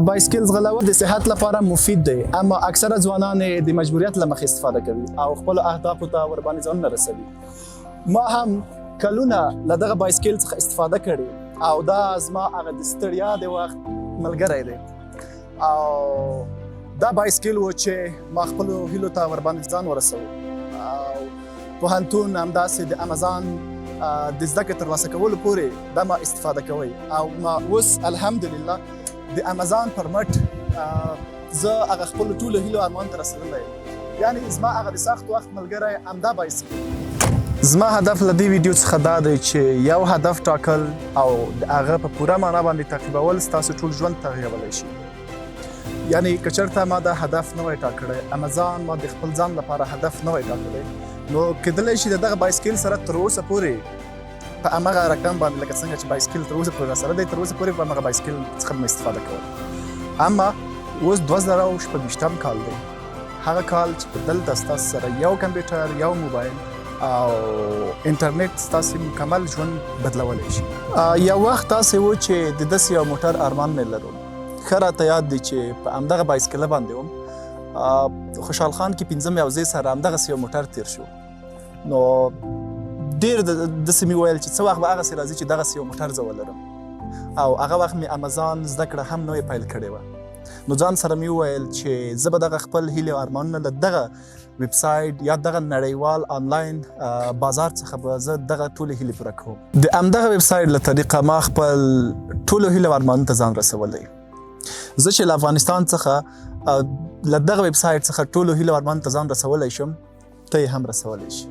بایسکل ځغلول د صحت لپاره مفید دی، اما اکثره ځوانان د مجبوریت له مخې استفاده کوي او خپل اهدافو ته ورباندې ځانونه رسوي. ما هم کلونه له دغه بایسکل څخه استفاده کړې او دا زما هغه د ستړیا د وخت ملګری دی او دا بایسکل و چې ما خپلو هیلو ته ورباندې ځان ورسوو او پوهنتون همداسې د امازان د زده کړې ترلاسه کولو پورې دا ما استفاده کوئ او ما اوس الحمدلله د امازان پر مټ زه هغه خپلو ټولو هیلو ارمان ته رسېدلی یم. یعنې زما هغه د سخت وخت ملګری همدا بایسکل. زما هدف له دې ویډیو څخه دا دی چې یو هدف ټاکل او د هغه په پوره معنا باندې تعقیبول ستاسو ټول ژوند تغییرولی شي. یعنې که چېرته ما دا هدف نه وای ټاکلی، امازان ما د خپل ځان لپاره هدف نه وای ټاکلی، نو کېدلی شي د دغه بایسکل سره تر اوسه پورې په همغه رقم باندې لکه څنګه چې بایسکل تر اوسه پورې راسره دی، تر اوسه پورې په همغه بایسکل څخه مې استفاده کوله. اما اوس 2026 کال دی، هغه کال چې په دلته ستاسو سره یو کمپیوټر، یو موبایل او انټرنیټ ستاسو مکمل ژوند بدلولی شي. یو وخت داسې و چې د داسې یو موټر ارمان مې لرلو. ښه راته یاد دی چې په همدغه بایسکله باندې وم، خوشحال خان کې پنځم یوځای سره همدغسې یو موټر تیر شو. نو ډېر داسې مې ویل چې څه وخت به هغسې راځي چې دغسې یو موټر زه ولرم او هغه وخت مې امازان زده کړه هم نوې پیل کړې وه. نو ځان سره مې وویل چې زه به دغه خپل هیلې او ارمانونه له دغه ویبسایټ یا دغه نړیوال آنلاین بازار څخه به زه دغه ټولې هیلې پوره کوم. د همدغه ویبسایټ له طریقه ما خپل ټولو هیلو او ارمانونو ته ځان رسولی. زه چې له افغانستان څخه له دغه ویبسایټ څخه ټولو هیلو او ارمانونو ته ځان رسولی شم، ته یې هم رسولی شي.